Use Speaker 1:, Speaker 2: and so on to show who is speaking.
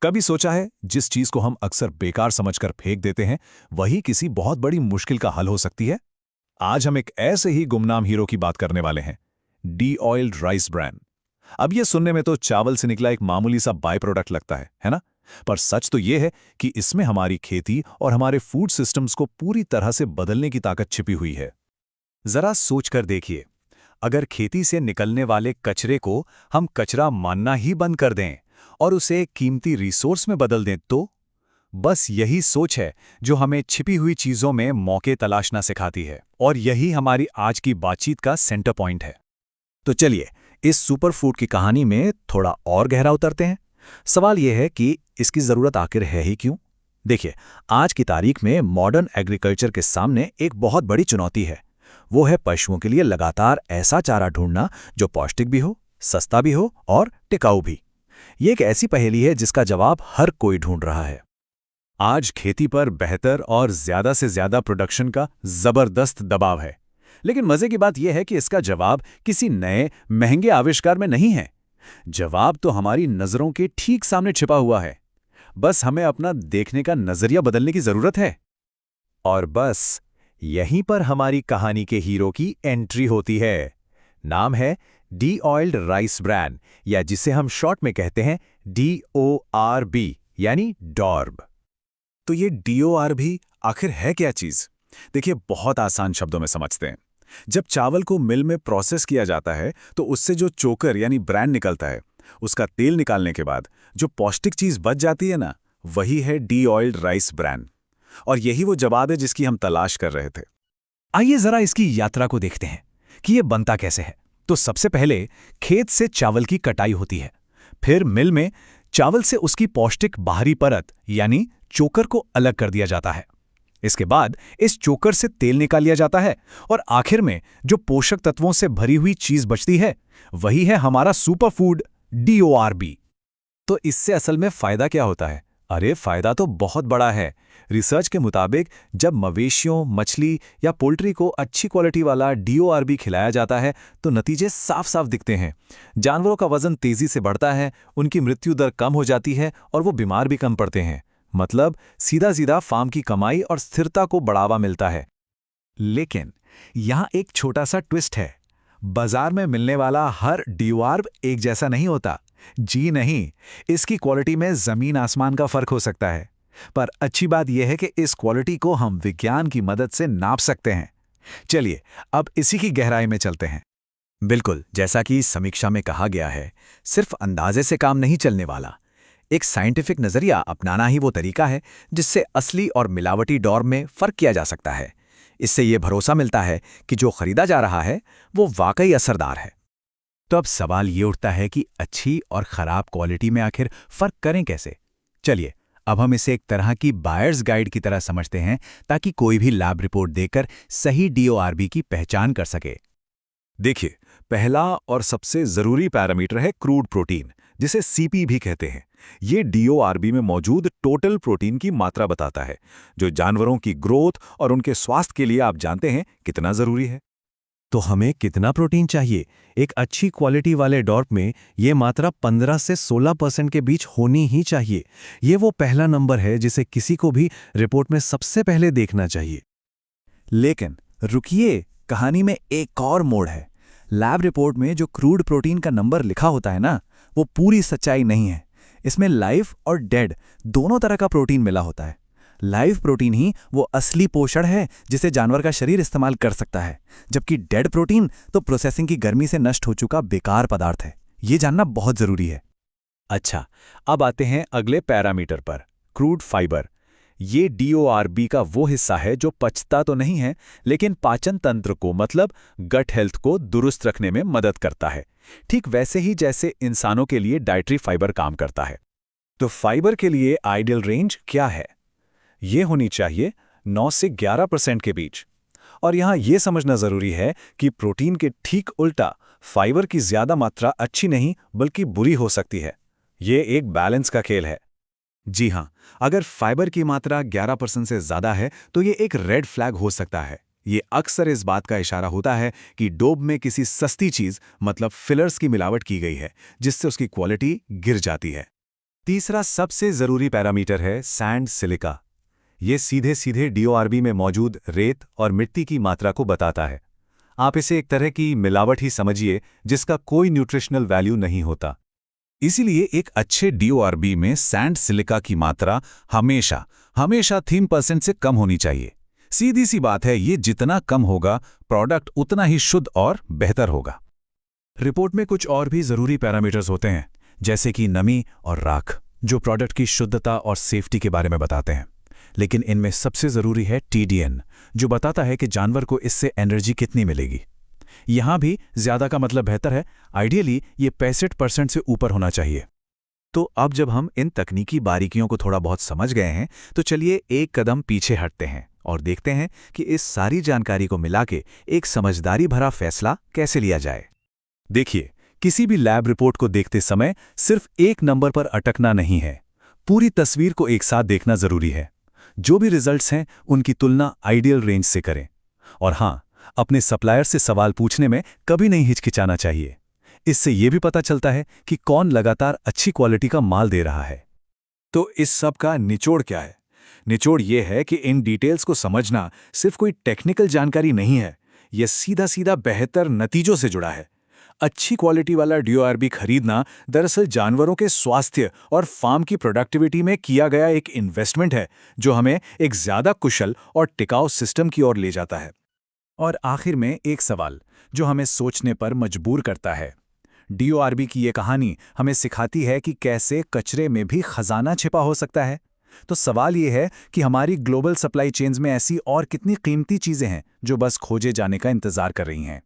Speaker 1: कभी सोचा है जिस चीज को हम अक्सर बेकार समझकर फेंक देते हैं वही किसी बहुत बड़ी मुश्किल का हल हो सकती है। आज हम एक ऐसे ही गुमनाम हीरो की बात करने वाले हैं, डी ऑयल्ड राइस ब्रैन। अब ये सुनने में तो चावल से निकला एक मामूली सा बाय प्रोडक्ट लगता है ना? पर सच तो ये है कि इसमें हमारी खेती और हमारे फूड सिस्टम्स को पूरी तरह से बदलने की ताकत छिपी हुई है।
Speaker 2: जरा सोचकर देखिए, अगर खेती से निकलने वाले कचरे को हम कचरा मानना ही बंद कर दें और उसे एक कीमती रिसोर्स में बदल दें तो बस यही सोच है जो हमें छिपी हुई चीजों में मौके तलाशना सिखाती है, और यही हमारी आज की बातचीत का सेंटर पॉइंट है। तो चलिए इस सुपरफूड की कहानी में थोड़ा और गहरा उतरते हैं। सवाल यह है कि इसकी जरूरत आखिर है ही क्यों। देखिए, आज की तारीख में मॉडर्न एग्रीकल्चर के सामने एक बहुत बड़ी चुनौती है। वो है पशुओं के लिए लगातार ऐसा चारा ढूंढना जो पौष्टिक भी हो, सस्ता भी हो और टिकाऊ भी। ये एक ऐसी पहेली है जिसका जवाब हर कोई ढूंढ रहा है। आज खेती पर बेहतर और ज्यादा से ज्यादा प्रोडक्शन का जबरदस्त दबाव है, लेकिन मजे की बात यह है कि इसका जवाब किसी नए महंगे आविष्कार में नहीं है। जवाब तो हमारी नजरों के ठीक सामने छिपा हुआ है। बस हमें अपना देखने का नजरिया बदलने की जरूरत है। और बस यहीं पर हमारी कहानी के हीरो की एंट्री होती है। नाम है डी ऑयल्ड राइस ब्रैन, या जिसे हम शॉर्ट में कहते हैं DORB, यानी डॉर्ब। तो ये DORB आखिर है क्या चीज? देखिए, बहुत आसान शब्दों में समझते हैं। जब चावल को मिल में प्रोसेस किया जाता है तो उससे जो चोकर यानी ब्रैन निकलता है, उसका तेल निकालने के बाद जो पौष्टिक चीज बच जाती है ना, वही है डी ऑयल्ड राइस ब्रैन। और यही वो जवाब है जिसकी हम तलाश कर रहे थे। आइए जरा इसकी यात्रा को देखते हैं कि ये बनता कैसे है। तो सबसे पहले खेत से चावल की कटाई होती है, फिर मिल में चावल से उसकी पौष्टिक बाहरी परत यानी चोकर को अलग कर दिया जाता है। इसके बाद इस चोकर से तेल निकाल लिया जाता है और आखिर में जो पोषक तत्वों से भरी हुई चीज बचती है वही है हमारा सुपर फूड DORB। तो इससे असल में फायदा क्या होता है? अरे फायदा तो बहुत बड़ा है। रिसर्च के मुताबिक जब मवेशियों, मछली या पोल्ट्री को अच्छी क्वालिटी वाला DORB खिलाया जाता है तो नतीजे साफ साफ दिखते हैं। जानवरों का वजन तेजी से बढ़ता है, उनकी मृत्यु दर कम हो जाती है और वो बीमार भी कम पड़ते हैं। मतलब सीधा सीधा फार्म की कमाई और स्थिरता को बढ़ावा मिलता है। लेकिन यहाँ एक छोटा सा ट्विस्ट है। बाजार में मिलने वाला हर DORB एक जैसा नहीं होता। जी नहीं, इसकी क्वालिटी में जमीन आसमान का फर्क हो सकता है। पर अच्छी बात यह है कि इस क्वालिटी को हम विज्ञान की मदद से नाप सकते हैं। चलिए अब इसी की गहराई में चलते हैं। बिल्कुल जैसा कि समीक्षा में कहा गया है, सिर्फ अंदाजे से काम नहीं चलने वाला। एक साइंटिफिक नजरिया अपनाना ही वो तरीका है जिससे असली और मिलावटी डॉर्ब में फर्क किया जा सकता है। इससे ये भरोसा मिलता है कि जो खरीदा जा रहा है वो वाकई असरदार है। तो अब सवाल ये उठता है कि अच्छी और खराब क्वालिटी में आखिर फर्क करें कैसे? चलिए अब हम इसे एक तरह की बायर्स गाइड की तरह समझते हैं ताकि कोई भी लैब रिपोर्ट देकर सही DORB की पहचान कर सके। देखिए, पहला और सबसे जरूरी पैरामीटर है क्रूड प्रोटीन, जिसे CP भी कहते हैं। ये DORB में मौजूद टोटल प्रोटीन की मात्रा बताता है, जो जानवरों की ग्रोथ और उनके स्वास्थ्य के लिए आप जानते हैं कितना जरूरी है। तो हमें कितना प्रोटीन चाहिए? एक अच्छी क्वालिटी वाले डॉर्ब में ये मात्रा 15 से 16% के बीच होनी ही चाहिए। ये वो पहला नंबर है जिसे किसी को भी रिपोर्ट में सबसे पहले देखना चाहिए। लेकिन रुकिए, कहानी में एक और मोड़ है। लैब रिपोर्ट में जो क्रूड प्रोटीन का नंबर लिखा होता है ना, वो पूरी सच्चाई नहीं है। इसमें लाइव और डेड दोनों तरह का प्रोटीन मिला होता है। लाइव प्रोटीन ही वो असली पोषण है जिसे जानवर का शरीर इस्तेमाल कर सकता है, जबकि डेड प्रोटीन तो प्रोसेसिंग की गर्मी से नष्ट हो चुका बेकार पदार्थ है। ये जानना बहुत जरूरी है। अच्छा, अब आते हैं अगले पैरामीटर पर, क्रूड फाइबर। ये DORB का वो हिस्सा है जो पचता तो नहीं है, लेकिन पाचन तंत्र को मतलब गट हेल्थ को दुरुस्त रखने में मदद करता है, ठीक वैसे ही जैसे इंसानों के लिए डाइटरी फाइबर काम करता है। तो फाइबर के लिए आइडियल रेंज क्या है? ये होनी चाहिए 9 से 11% के बीच। और यहाँ ये समझना जरूरी है कि प्रोटीन के ठीक उल्टा फाइबर की ज्यादा मात्रा अच्छी नहीं बल्कि बुरी हो सकती है। ये एक बैलेंस का खेल है। जी हाँ, अगर फाइबर की मात्रा 11% से ज्यादा है तो ये एक रेड फ्लैग हो सकता है। ये अक्सर इस बात का इशारा होता है कि डोब में किसी सस्ती चीज मतलब फिलर्स की मिलावट की गई है, जिससे उसकी क्वालिटी गिर जाती है। तीसरा सबसे जरूरी पैरामीटर है सैंड सिलिका। ये सीधे सीधे DORB में मौजूद रेत और मिट्टी की मात्रा को बताता है। आप इसे एक तरह की मिलावट ही समझिए जिसका कोई न्यूट्रिशनल वैल्यू नहीं होता।
Speaker 1: इसीलिए एक अच्छे DORB में सैंड सिलिका की मात्रा हमेशा 3% से कम होनी चाहिए। सीधी सी बात है, ये जितना कम होगा प्रोडक्ट उतना ही शुद्ध और बेहतर होगा। रिपोर्ट में कुछ और भी जरूरी पैरामीटर्स होते हैं, जैसे कि नमी और राख, जो प्रोडक्ट की शुद्धता और सेफ्टी के बारे में बताते हैं। लेकिन इनमें सबसे जरूरी है TDN, जो बताता है कि जानवर को इससे एनर्जी कितनी मिलेगी। यहां भी ज्यादा का मतलब बेहतर है, आइडियली ये 65% से ऊपर होना चाहिए। तो अब जब हम इन तकनीकी बारीकियों को थोड़ा बहुत समझ गए हैं, तो चलिए एक कदम पीछे हटते हैं और देखते हैं कि इस सारी जानकारी को मिला के एक समझदारी भरा फैसला कैसे लिया जाए।
Speaker 2: देखिए, किसी भी लैब रिपोर्ट को देखते समय सिर्फ एक नंबर पर अटकना नहीं है, पूरी तस्वीर को एक साथ देखना जरूरी है। जो भी रिजल्ट्स हैं उनकी तुलना आइडियल रेंज से करें। और हां, अपने सप्लायर से सवाल पूछने में कभी नहीं हिचकिचाना चाहिए। इससे यह भी पता चलता है कि कौन लगातार अच्छी क्वालिटी का माल दे रहा है।
Speaker 1: तो इस सब का निचोड़ क्या है? निचोड़ ये है कि इन डिटेल्स को समझना सिर्फ कोई टेक्निकल जानकारी नहीं है, यह सीधा सीधा बेहतर नतीजों से जुड़ा है। अच्छी क्वालिटी वाला DORB खरीदना दरअसल जानवरों के स्वास्थ्य और फार्म की प्रोडक्टिविटी में किया गया एक इन्वेस्टमेंट है, जो हमें एक ज्यादा कुशल और टिकाऊ सिस्टम की ओर ले जाता है। और आखिर में एक सवाल जो हमें सोचने पर मजबूर करता है। DORB की ये कहानी हमें सिखाती है कि कैसे कचरे में भी खजाना छिपा हो सकता है। तो सवाल ये है कि हमारी ग्लोबल सप्लाई चेन्स में ऐसी और कितनी कीमती चीजें हैं जो बस खोजे जाने का इंतजार कर रही हैं।